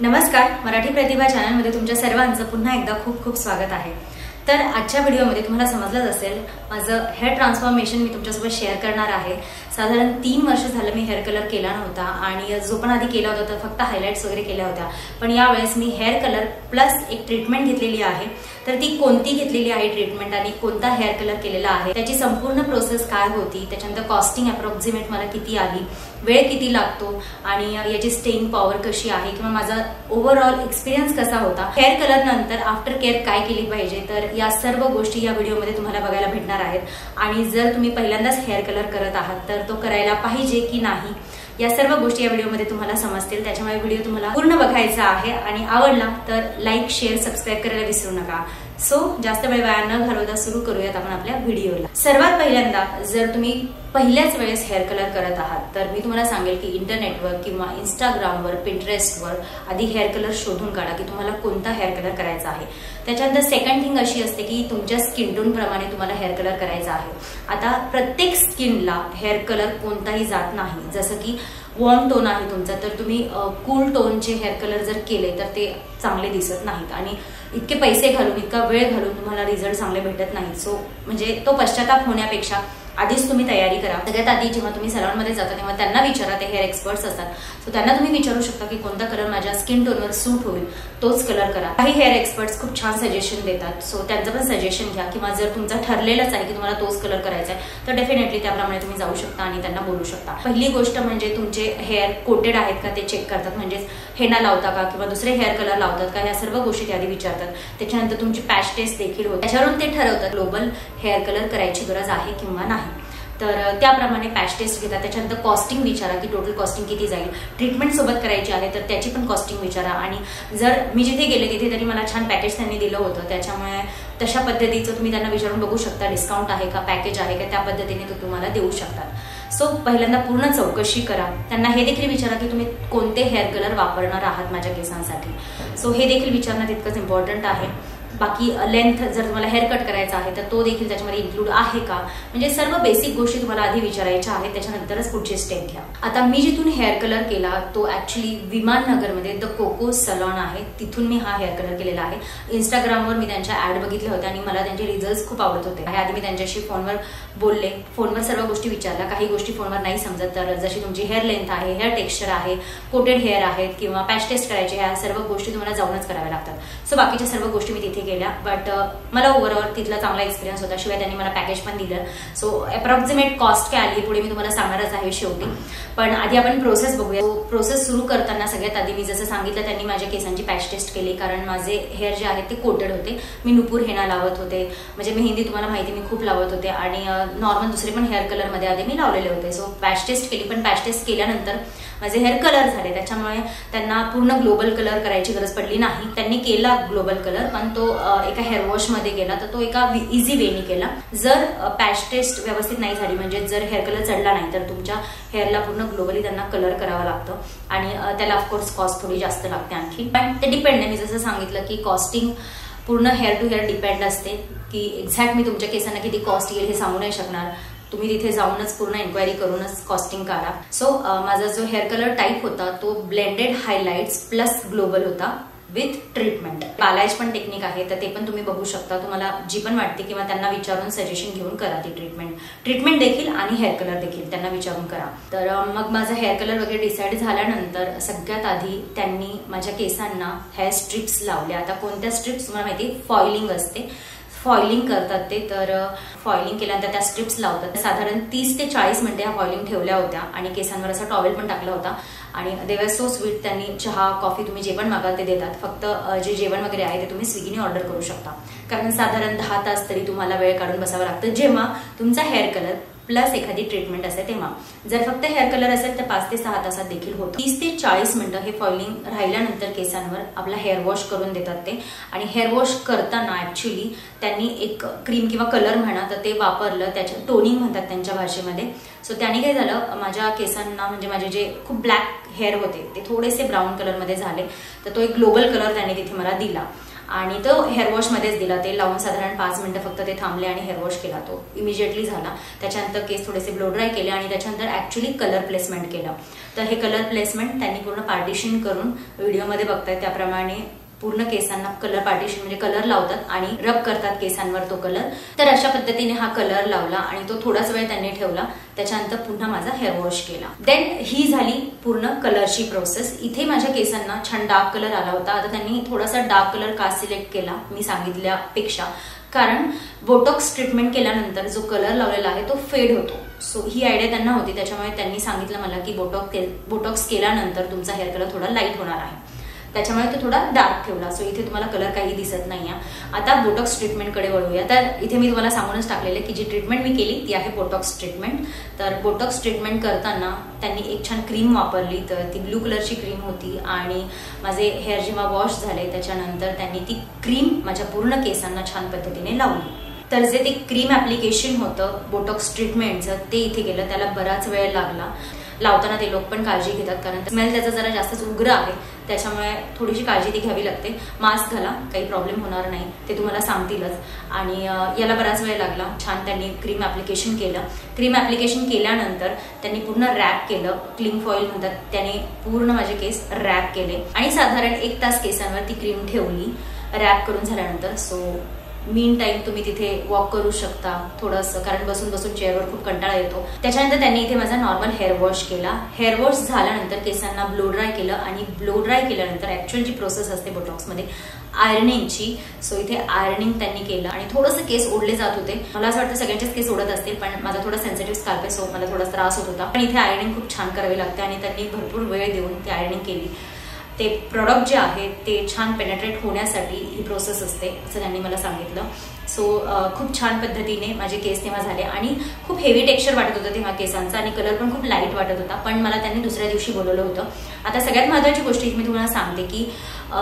नमस्कार, मराठी प्रतिभा चॅनलमध्ये तुमच्या सर्वांचं पुन्हा एकदा खूप खूप स्वागत आहे। तर आजच्या व्हिडिओमध्ये तुम्हाला समजलंच असेल माझं हेअर ट्रान्सफॉर्मेशन मी तुमच्यासोबत शेअर करणार आहे। साधारण 3 वर्ष झालं मी हेअर कलर केला नव्हता आणि जो पण आधी केला होता तो फक्त हायलाइट्स वगैरे केल्या होत्या, पण यावेळेस मी हेअर कलर प्लस एक ट्रीटमेंट घेतलेली आहे। तर ती कोणती घेतलेली आहे ट्रीटमेंट आणि कोणता हेअर कलर केलेला आहे, त्याची संपूर्ण प्रोसेस काय होती, त्याच्यानंतर कॉस्टिंग अप्रॉक्सिमेट मला किती आली, वेळ किती लागतो आणि याची स्टेइंग पॉवर कशी आहे किंवा माझा ओव्हरऑल एक्सपिरियन्स कसा होता, हेअर कलर नंतर आफ्टर केअर काय केली पाहिजे, तर या सर्व गोष्टी या व्हिडिओमध्ये तुम्हाला बघायला भेटणार आहेत। आणि जर तुम्ही पहिल्यांदाच हेअर कलर करत आहात तर तो करायला पाहिजे की नाही या सर्व गोष्टी या व्हिडिओमध्ये तुम्हाला समजतील। त्याच्यामुळे व्हिडिओ तुम्हाला पूर्ण बघायचा आहे आणि आवडला तर लाईक शेअर सबस्क्राइब करायला विसरू नका। सो जास्त वेळ वाया न घालवता सुरू करूयात आपण आपल्या व्हिडिओला। सर्वात पहिल्यांदा जर तुम्ही पहिल्याच वेळेस हेअर कलर करत आहात तर मी तुम्हाला सांगेल की इंटरनेटवर किंवा इंस्टाग्रामवर पिंटरेस्टवर आधी हेअर कलर शोधून काढा की तुम्हाला कोणता हेअर कलर करायचा आहे। त्याच्यानंतर सेकंड थिंग अशी असते की तुमच्या स्किन टोन प्रमाणे तुम्हाला हेअर कलर करायचा आहे। आता प्रत्येक स्किनला हेअर कलर कोणताही जात नाही। जसं की वॉर्म टोन आहे तुमचा तर तुम्ही कूल टोनचे हेअर कलर जर केले तर ते चांगले दिसत नाहीत आणि इतके पैसे घालून इतका वेळ घालून तुम्हाला रिझल्ट चांगले भेटत नाहीत। सो म्हणजे तो पश्चाताप होण्यापेक्षा आधीच तुम्ही तयारी करा। सगळ्यात आधी जेव्हा तुम्ही सलॉनमध्ये जाता तेव्हा त्यांना विचारा, ते हेअर एक्सपर्ट्स असतात, सो त्यांना तुम्ही विचारू शकता की कोणता कलर माझ्या स्किन टोनवर सूट होईल तोच कलर करा। काही हेअर एक्सपर्ट्स खूप छान सजेशन देतात, सो त्यांचं पण सजेशन घ्या किंवा जर तुमचा ठरलेलाच आहे की तुम्हाला तोच कलर करायचा आहे तर डेफिनेटली त्याप्रमाणे तुम्ही जाऊ शकता आणि त्यांना बोलू शकता। पहिली गोष्ट म्हणजे तुमचे हेअर कोटेड आहेत का ते चेक करतात, म्हणजेच हेना लावता का किंवा दुसरे हेअर कलर लावतात का, ह्या सर्व गोष्टी ते आधी विचारतात। त्याच्यानंतर तुमची पॅच टेस्ट देखील होते, त्याच्यावरून ते ठरवतात ग्लोबल हेअर कलर करायची गरज आहे किंवा नाही। तर त्याप्रमाणे पॅच टेस्ट घेतात। त्याच्यानंतर कॉस्टिंग विचारा की टोटल कॉस्टिंग किती जाईल, ट्रीटमेंट सोबत करायची आहे तर त्याची पण कॉस्टिंग विचारा। आणि जर मी जिथे गेले तिथे तरी मला छान पॅकेज त्यांनी दिलं होतं, त्याच्यामुळे तशा पद्धतीचं तुम्ही त्यांना विचारून बघू शकता, डिस्काउंट आहे का, पॅकेज आहे का, त्या पद्धतीने तो तुम्हाला देऊ शकतात। सो पहिल्यांदा पूर्ण चौकशी करा। त्यांना हे देखील विचारा की तुम्ही कोणते हेअर कलर वापरणार आहात माझ्या केसांसाठी, सो हे देखील विचारणं तितकंच इम्पॉर्टंट आहे। बाकी लेंथ जर तुम्हाला हेअर कट करायचा आहे तर तो देखील त्याच्यामध्ये इन्क्लूड आहे का, म्हणजे सर्व बेसिक गोष्टी तुम्हाला आधी विचारायच्या आहेत, त्याच्यानंतरच पुढची स्टेप घ्या। आता मी जिथून हेअर कलर केला तो ऍक्च्युली विमान नगरमध्ये द कोको सलॉन आहे, तिथून मी हा हेअर कलर केलेला आहे। इंस्टाग्रामवर मी त्यांच्या ऍड बघितल्या होत्या आणि मला त्यांचे रिझल्ट खूप आवडत होते। आधी मी त्यांच्याशी फोनवर बोलले, फोनवर सर्व गोष्टी विचारल्या। काही गोष्टी फोनवर नाही समजत तर जशी तुमची हेअर लेंथ आहे, हेअर टेक्स्चर आहे, कोटेड हेअर आहेत किंवा पॅच टेस्ट करायची, ह्या सर्व गोष्टी तुम्हाला जाऊनच कराव्या लागतात। सो बाकीच्या सर्व गोष्टी मी तिथे केल्या, बट मला ओव्हरऑल तिथला चांगला एक्सपिरियन्स होता। शिवाय त्यांनी मला पॅकेज पण दिलं। सो अप्रॉक्सिमेट कॉस्ट काय आली पुढे मी तुम्हाला सांगणारच आहे शेवटी, पण आधी आपण प्रोसेस बघूया। प्रोसेस सुरू करताना सगळ्यात आधी मी जसं सांगितलं त्यांनी माझ्या केसांची पॅच टेस्ट केली, कारण माझे हेअर जे आहेत ते कोटेड होते। मी नुपूर हेना लावत होते, म्हणजे मेहंदी तुम्हाला माहिती मी खूप लावत होते आणि नॉर्मल दुसरे पण हेअर कलर मध्ये आधी मी लावलेले होते। सो पॅच टेस्ट केली, पण पॅच टेस्ट केल्यानंतर माझे हेअर कलर झाले, त्याच्यामुळे त्यांना पूर्ण ग्लोबल कलर करायची गरज पडली नाही। त्यांनी केला ग्लोबल कलर, पण तो एका हेअर वॉश मध्ये केला, तर तो एका इझी वेनी केला। जर पॅच टेस्ट व्यवस्थित नाही झाली, म्हणजे जर हेअर कलर चढला नाही तर तुमच्या हेअरला पूर्ण ग्लोबली त्यांना कलर करावा लागतं आणि त्याला ऑफकोर्स कॉस्ट थोडी जास्त लागते आणखी, पण ते डिपेंड आहे। मी जसं सांगितलं की कॉस्टिंग पूर्ण हेअर टू हेअर डिपेंड असते की एक्झॅक्ट मी तुमच्या केसांना किती कॉस्ट येईल हे सांगू नाही शकणार। तुम्ही तिथे जाऊनच पूर्ण एन्क्वायरी करूनच कॉस्टिंग काढा। सो माझा जो हेअर कलर टाईप होता तो ब्लेंडेड हायलाइट्स प्लस ग्लोबल होता विथ ट्रीटमेंट। बालायज पण टेक्निक आहे तर ते पण तुम्ही बघू शकता, तुम्हाला जी पण वाटते किंवा त्यांना विचारून सजेशन घेऊन करा ती ट्रीटमेंट देखील आणि हेअर कलर देखील त्यांना विचारून करा। तर मग माझा हेअर कलर वगैरे डिसाईड झाल्यानंतर सगळ्यात आधी त्यांनी माझ्या केसांना हेअर स्ट्रिप्स लावल्या। आता कोणत्या स्ट्रिप्स तुम्हाला माहिती, फॉइलिंग असते, फॉइलिंग करतात ते, तर फॉइलिंग केल्यानंतर त्या स्ट्रिप्स लावतात। साधारण 30 ते 40 मिनिटे ह्या फॉइलिंग ठेवल्या होत्या आणि केसांवर असा टॉवेल पण टाकला होता आणि दे वर सो स्वीट। त्यांनी चहा कॉफी तुम्ही जे पण मागाल ते देतात, फक्त जे जेवण वगैरे आहे ते तुम्ही स्विगीने ऑर्डर करू शकता, कारण साधारण 10 तास तरी तुम्हाला वेळ काढून बसावं लागतं जेव्हा तुमचा हेअर कलर प्लस एखादी ट्रीटमेंट असेल तेव्हा। जर फक्त हेअर कलर असेल तर 5 ते 6 तासात देखील होतं। 30 ते 40 मिनिटं हे फॉइलिंग राहिल्यानंतर केसांवर आपला हेअर वॉश करून देतात ते, आणि हेअर वॉश करताना ऍक्च्युली त्यांनी एक क्रीम किंवा कलर म्हणा तर ते वापरलं, त्याच्या टोनिंग म्हणतात त्यांच्या भाषेमध्ये। सो त्याने काय झालं, माझ्या केसांना म्हणजे माझे जे खूप ब्लॅक हेअर होते ते थोडेसे ब्राऊन कलर मध्ये झाले, तर तो एक ग्लोबल कलर त्यांनी तिथे मला दिला आणि तो हेअर वॉशमध्येच दिला. ते लावून साधारण 5 मिनिटं फक्त ते थांबले आणि हेअर वॉश केला. तो इमिजिएटली झाला. त्याच्यानंतर केस थोडेसे ब्लो ड्राय केले आणि त्याच्यानंतर ऍक्च्युली कलर प्लेसमेंट केलं. तर हे कलर प्लेसमेंट त्यांनी पूर्ण पार्टिशन करून व्हिडिओमध्ये बघताय त्याप्रमाणे पूर्ण केसांना कलर पार्टिशन म्हणजे कलर लावतात आणि रब करतात केसांवर तो कलर. तर अशा पद्धतीने हा कलर लावला आणि तो थोडाच वेळ त्यांनी ठेवला. त्याच्यानंतर पुन्हा माझा हेअर वॉश केला. देन ही झाली पूर्ण कलरची प्रोसेस. इथे माझ्या केसांना छान डार्क कलर आला होता. आता त्यांनी थोडासा डार्क कलर का सिलेक्ट केला मी सांगितल्यापेक्षा, कारण बोटॉक्स ट्रीटमेंट केल्यानंतर जो कलर लावलेला आहे तो फेड होतो. सो ही आयडिया त्यांना होती. त्याच्यामुळे त्यांनी सांगितलं मला की बोटॉक्स केल्यानंतर तुमचा हेअर कलर थोडा लाईट होणार आहे. त्याच्यामुळे तो थोडा डार्क ठेवला. सो इथे तुम्हाला कलर काही दिसत नाहीये. आता बोटॉक्स ट्रीटमेंटकडे वळूया. तर इथे मी तुम्हाला सांगूनच टाकलेलं की जी ट्रीटमेंट मी केली ती आहे बोटॉक्स ट्रीटमेंट. तर बोटॉक्स ट्रीटमेंट करताना त्यांनी एक छान क्रीम वापरली. तर ती ब्लू कलरची क्रीम होती आणि माझे हेअर जेव्हा वॉश झाले त्याच्यानंतर त्यांनी ती क्रीम माझ्या पूर्ण केसांना छान पद्धतीने लावली. तर जे ते क्रीम ऍप्लिकेशन होतं बोटॉक्स ट्रीटमेंटचं ते इथे गेलं. त्याला बराच वेळ लागला. लावताना ते लोक पण काळजी घेतात कारण स्मेल त्याचा जरा जास्तच उग्र आहे. त्याच्यामुळे थोडीशी काळजी ती घ्यावी लागते. मास्क घाला, काही प्रॉब्लेम होणार नाही, ते तुम्हाला सांगतीलच. आणि याला बराच वेळ लागला. छान त्यांनी क्रीम ऍप्लिकेशन केलं. क्रीम ऍप्लिकेशन केल्यानंतर त्यांनी पूर्ण रॅप केलं. क्लिंग फॉईल म्हणतात, त्याने पूर्ण माझे केस रॅप केले आणि साधारण 1 तास केसांवर ती क्रीम ठेवली रॅप करून झाल्यानंतर. सो मीन टाइम तुम्ही तिथे वॉक करू शकता थोडंसं, कारण बसून बसून चेअरवर खूप कंटाळा येतो. त्याच्यानंतर त्यांनी इथे माझा नॉर्मल हेअर वॉश केला. हेअर वॉश झाल्यानंतर केसांना ब्लो ड्राय केलं आणि ब्लो ड्राय केल्यानंतर ऍक्च्युअल जी प्रोसेस असते बोटॉक्समध्ये आयर्निंगची, सो इथे आयर्निंग त्यांनी केलं आणि थोडंसं केस ओढले जात होते. मला असं वाटतं सगळ्यांचेच केस ओढत असतील, पण माझा थोडा सेन्सिटिव्ह स्काल्प आहे, सो मला थोडा त्रास होत होता. पण इथे आयर्निंग खूप छान करावी लागते आणि त्यांनी भरपूर वेळ देऊन ती आयर्निंग केली. ते प्रोडक्ट जे आहे ते छान पेनेट्रेट होण्यासाठी ही प्रोसेस असते असं त्यांनी मला सांगितलं. सो खूप छान पद्धतीने माझे केस तेव्हा झाले आणि खूप हेवी टेक्स्चर वाटत होतं तेव्हा केसांचा आणि कलर पण खूप लाईट वाटत होता. पण मला त्यांनी दुसऱ्या दिवशी बोलवलं होतं. आता सगळ्यात महत्त्वाची गोष्ट मी तुम्हाला सांगते की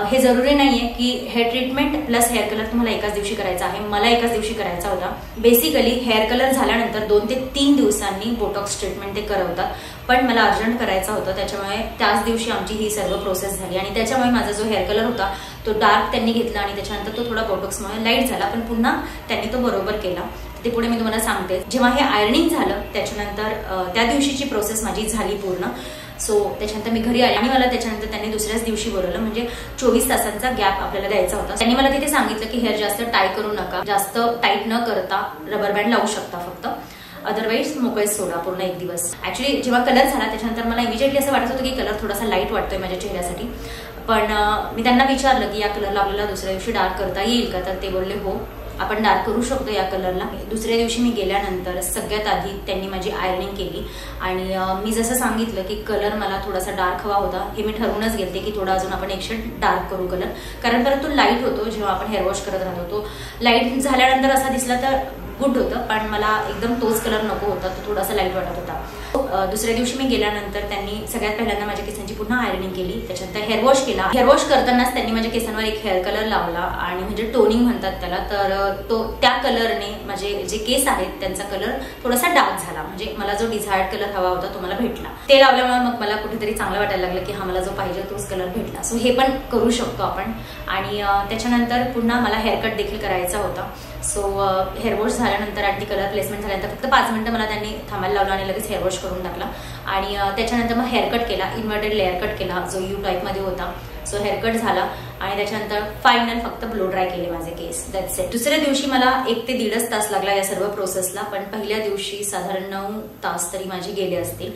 हे जरुरी नाहीये की hair treatment plus hair colour तुम्हाला एकाच दिवशी करायचा आहे. मला एकाच दिवशी करायचा होता. बेसिकली हेअर कलर झाल्यानंतर 2 ते 3 दिवसांनी बोटॉक्स ट्रीटमेंट ते करवतात, पण मला अर्जंट करायचा होता. त्याच्यामुळे त्याच दिवशी आमची ही सर्व प्रोसेस झाली आणि त्याच्यामुळे माझा जो हेअर कलर होता तो डार्क त्यांनी घेतला आणि त्याच्यानंतर तो थोडा बोटॉक्समुळे लाईट झाला, पण पुन्हा त्यांनी तो बरोबर केला. ते पुढे मी तुम्हाला सांगते. जेव्हा हे आयर्निंग झालं त्याच्यानंतर त्या दिवशीची प्रोसेस माझी झाली पूर्ण. सो त्याच्यानंतर मी घरी आले आणि मला त्याच्यानंतर त्यांनी दुसऱ्याच दिवशी बोलवलं. म्हणजे 24 तासांचा गॅप आपल्याला द्यायचा होता. त्यांनी मला तिथे सांगितलं की हेअर जास्त टाय करू नका, जास्त टाईट न करता रबर बँड लावू शकता फक्त, अदरवाईज मोकळेच सोडा पूर्ण 1 दिवस. ऍक्च्युली जेव्हा कलर झाला त्याच्यानंतर मला इमिजिएटली असं वाटत होतं की कलर थोडासा लाईट वाटतोय माझ्या चेहऱ्यासाठी. पण मी त्यांना विचारलं की या कलरला आपल्याला दुसऱ्या दिवशी डार्क करता येईल का, तर ते बोलले हो आपण डार्क करू शकतो या कलरला. दुसऱ्या दिवशी मी गेल्यानंतर सगळ्यात आधी त्यांनी माझी आयर्निंग केली आणि मी जसं सांगितलं की कलर मला थोडासा डार्क हवा होता, हे मी ठरवूनच गेलते की थोडा अजून आपण 1 शेड डार्क करू कलर, कारण परत तो लाईट होतो जेव्हा आपण हेअर वॉश करत राहतो. तो लाईट झाल्यानंतर असा दिसला तर गुड होतं, पण मला एकदम तोच कलर नको होता, तो थोडासा लाईट वाटत होता. दुसऱ्या दिवशी मी गेल्यानंतर त्यांनी सगळ्यात पहिल्यांदा माझ्या केसांची पुन्हा आयर्निंग केली. त्याच्यानंतर हेअर वॉश केला. हेअर वॉश करतानाच त्यांनी माझ्या केसांवर एक हेअर कलर लावला आणि म्हणजे टोनिंग म्हणतात त्याला. तर तो त्या कलरने माझे जे केस आहेत त्यांचा कलर थोडासा डार्क झाला. म्हणजे मला जो डिझायर्ड कलर हवा होता तो मला भेटला. ते लावल्यामुळे मग मला कुठेतरी चांगलं वाटायला लागलं की हा मला जो पाहिजे तोच कलर भेटला. सो हे पण करू शकतो आपण. आणि त्याच्यानंतर पुन्हा मला हेअरकट देखील करायचा होता. सो हेअर वॉश झाल्यानंतर आणि कलर प्लेसमेंट झाल्यानंतर फक्त 5 मिनिटं मला त्यांनी थांबायला लावलं आणि लगेच हेअर वॉश करून टाकला. आणि त्याच्यानंतर मग हेअरकट केला, इन्व्हर्टेड लेअर कट केला जो यू टाईपमध्ये होता. सो हेअरकट झाला आणि त्याच्यानंतर फायनल फक्त ब्लो ड्राय केले माझे केस. That's it. दुसऱ्या दिवशी मला 1 ते 1.5 तास लागला या सर्व प्रोसेसला, पण पहिल्या दिवशी साधारण 9 तास तरी माझे गेले असतील.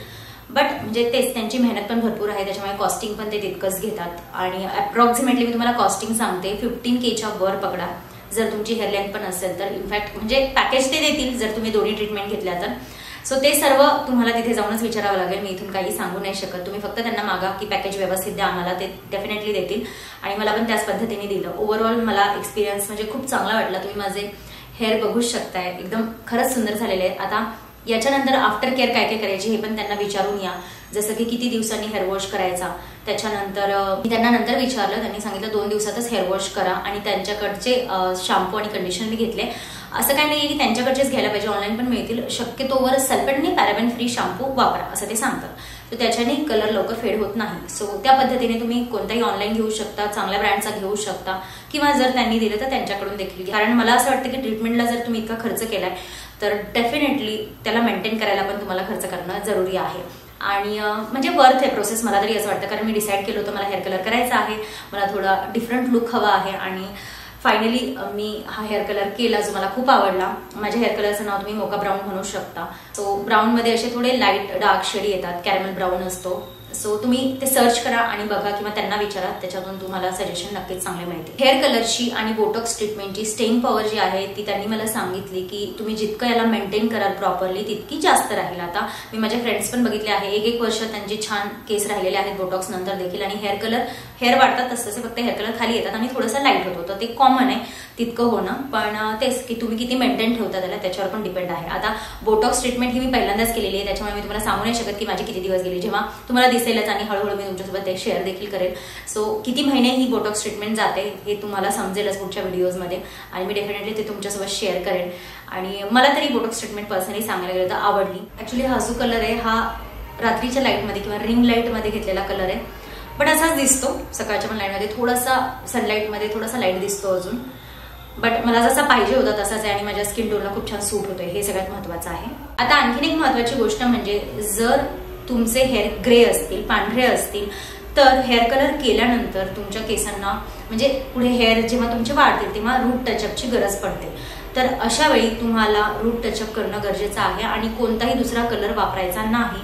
बट म्हणजे तेच, त्यांची मेहनत पण भरपूर आहे, त्याच्यामुळे कॉस्टिंग पण ते तितकंच घेतात. आणि अप्रॉक्सिमेटली मी तुम्हाला कॉस्टिंग सांगते, 15K वर पकडा जर तुमची हेअर लेंथ पण असेल तर. इनफॅक्ट म्हणजे पॅकेज ते देतील जर तुम्ही दोन्ही ट्रीटमेंट घेतल्या तर. सो ते सर्व तुम्हाला तिथे जाऊनच विचारावं लागेल. मी इथून काही सांगू नाही शकत. तुम्ही फक्त त्यांना मागा की पॅकेज व्यवस्थित द्या आम्हाला, ते डेफिनेटली देतील. आणि मला पण त्याच पद्धतीने दिलं. ओव्हरऑल मला एक्सपिरियन्स म्हणजे खूप चांगला वाटला. तुम्ही माझे हेअर बघूच शकताय, एकदम खरंच सुंदर झालेले आहेत. आता याच्यानंतर आफ्टर केअर काय काय करायची हे पण त्यांना विचारून या, जसं की किती दिवसांनी हेअर वॉश करायचा. त्याच्यानंतर मी त्यांना नंतर विचारलं, त्यांनी सांगितलं 2 दिवसातच हेअर वॉश करा. आणि त्यांच्याकडचे शॅम्पू आणि कंडिशनर मी घेतले. असं काही नाही की त्यांच्याकडचेच घ्यायला पाहिजे, ऑनलाईन पण मिळतील. शक्यतोवर सल्फेट आणि पॅराबेन फ्री शॅम्पू वापरा असं ते सांगतात. तर त्याच्याने कलर लवकर फेड होत नाही. सो त्या पद्धतीने तुम्ही कोणताही ऑनलाईन घेऊ शकता, चांगल्या ब्रँडचा घेऊ शकता किंवा जर त्यांनी दिलं तर त्यांच्याकडून देखील. कारण मला असं वाटतं की ट्रीटमेंटला जर तुम्ही इतका खर्च केलाय तर डेफिनेटली त्याला मेंटेन करायला पण तुम्हाला खर्च करणं जरुरी आहे. आणि म्हणजे वर्थ आहे प्रोसेस मला तरी असं वाटतं. कारण मी डिसाईड केलं होतं मला हेअर कलर करायचा आहे, मला थोडा डिफरंट लुक हवा आहे आणि फायनली मी हा हेअर कलर केला जो मला खूप आवडला. माझ्या हेअर कलरचं नाव तुम्ही मोका ब्राऊन म्हणू शकता. सो ब्राऊनमध्ये असे थोडे लाईट डार्क शेड येतात, कॅरमल ब्राऊन असतो. सो तुम्ही ते सर्च करा आणि बघा किंवा त्यांना विचारा, त्याच्यातून तुम्हाला सजेशन नक्कीच चांगले मिळतील. हेअर कलरची आणि बोटॉक्स ट्रीटमेंटची स्टेइंग पॉवर जी आहे ती त्यांनी मला सांगितली की तुम्ही जितकं याला मेंटेन कराल प्रॉपरली तितकी जास्त राहील. आता मी माझ्या फ्रेंड्स पण बघितले आहे, 1-1 वर्ष त्यांचे छान केस राहिलेले आहेत बोटॉक्स नंतर देखील. आणि हेअर वाढतात तसं फक्त हेअर कलर खाली येतात आणि थोडंसं लाईट होतं, ते कॉमन आहे तितकं होणं. पण तेच की तुम्ही किती मेंटेन ठेवता त्याला त्याच्यावर पण डिपेंड आहे. आता बोटॉक्स ट्रीटमेंट ही मी पहिल्यांदाच केलेली आहे, त्याच्यामुळे मी तुम्हाला सांगू नाही शकत की माझे किती दिवस गेले. जेव्हा तुम्हाला दिसेलच आणि हळूहळू मी तुमच्यासोबत ते शेअर देखील करेल. सो किती महिने ही बोटॉक्स ट्रीटमेंट जाते हे तुम्हाला समजेलच पुढच्या व्हिडिओजमध्ये आणि मी डेफिनेटली ते तुमच्यासोबत शेअर करेन. आणि मला तरी बोटॉक्स ट्रीटमेंट पर्सनली सांगायला गेलं तर आवडली. ऍक्च्युली हा जो कलर आहे हा रात्रीच्या लाईटमध्ये किंवा रिंग लाईटमध्ये घेतलेला कलर आहे, पण असाच दिसतो. सकाळच्या पण लाईटमध्ये थोडासा सनलाईटमध्ये थोडासा लाईट दिसतो अजून, बट मला जसा पाहिजे होता तसाच आहे आणि माझ्या स्किन टोनला खूप छान सूट होतोय, हे सगळ्यात महत्वाचं आहे. आता आणखीन एक महत्वाची गोष्ट म्हणजे जर तुमचे हेअर ग्रे असतील, पांढरे असतील तर हेअर कलर केल्यानंतर तुमच्या केसांना म्हणजे पुढे हेअर जेव्हा तुमचे वाढतील तेव्हा रूट टचअपची गरज पडते. तर अशा वेळी तुम्हाला रूट टचअप करणं गरजेचं आहे आणि कोणताही दुसरा कलर वापरायचा नाही.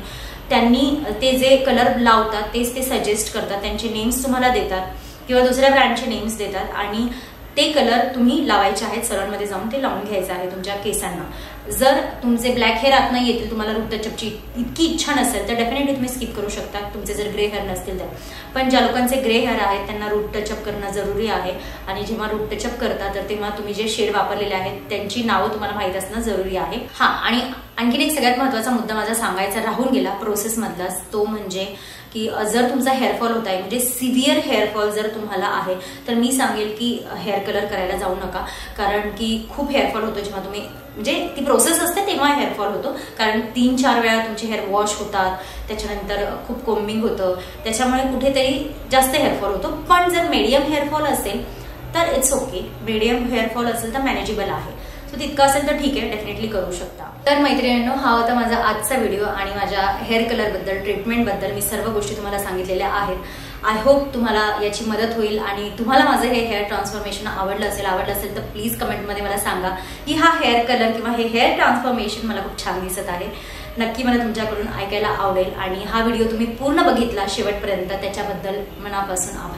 त्यांनी ते जे कलर लावतात तेच ते सजेस्ट करतात, त्यांचे नेम्स तुम्हाला देतात किंवा दुसऱ्या ब्रँडचे नेम्स देतात आणि ते कलर तुम्ही लावायचे आहेत. सलॉनमध्ये जाऊन ते लावून घ्यायचं आहे तुमच्या केसांना. जर तुमचे ब्लॅक हेअर आत नाही येतील, तुम्हाला रूट टचअपची इतकी इच्छा नसेल तर डेफिनेटली तुम्ही स्किप करू शकता, तुमचे जर ग्रे हेअर नसतील तर. पण ज्या लोकांचे ग्रे हेअर आहेत त्यांना रूट टचअप करणं जरुरी आहे आणि जेव्हा रूट टचअप करता तर तेव्हा तुम्ही जे शेड वापरलेले आहेत त्यांची नावं तुम्हाला माहित असणं जरुरी आहे. हा, आणि आणखीन एक सगळ्यात महत्वाचा मुद्दा माझा सांगायचा राहून गेला प्रोसेसमधलाच, तो म्हणजे की जर तुमचा हेअरफॉल होत आहे म्हणजे सिव्हिअर हेअरफॉल जर तुम्हाला आहे तर मी सांगेल की हेअर कलर करायला जाऊ नका. कारण की खूप हेअरफॉल होतो जेव्हा तुम्ही म्हणजे ती प्रोसेस असते तेव्हा हेअरफॉल होतो. कारण 3-4 वेळा तुमचे हेअर वॉश होतात, त्याच्यानंतर खूप कोम्बिंग होतं, त्याच्यामुळे कुठेतरी जास्त हेअरफॉल होतो. पण जर मीडियम हेअरफॉल असेल तर इट्स ओके, मीडियम हेअरफॉल असेल तर मॅनेजेबल आहे. सो तितकं असेल तर ठीक आहे, डेफिनेटली करू शकता. तर मैत्रिणींनो, हा होता माझा आजचा व्हिडिओ आणि माझ्या हेअर कलर बद्दल, ट्रीटमेंट बद्दल मी सर्व गोष्टी तुम्हाला सांगितलेल्या आहेत. आय होप तुम्हाला याची मदत होईल आणि तुम्हाला माझं हे हेअर ट्रान्सफॉर्मेशन आवडलं असेल तर प्लीज कमेंटमध्ये मला सांगा की हा हेअर कलर किंवा हे हेअर ट्रान्सफॉर्मेशन मला खूप छान दिसत आहे. नक्की मला तुमच्याकडून ऐकायला आवडेल आणि हा व्हिडिओ तुम्ही पूर्ण बघितला शेवटपर्यंत त्याच्याबद्दल मनापासून आभार.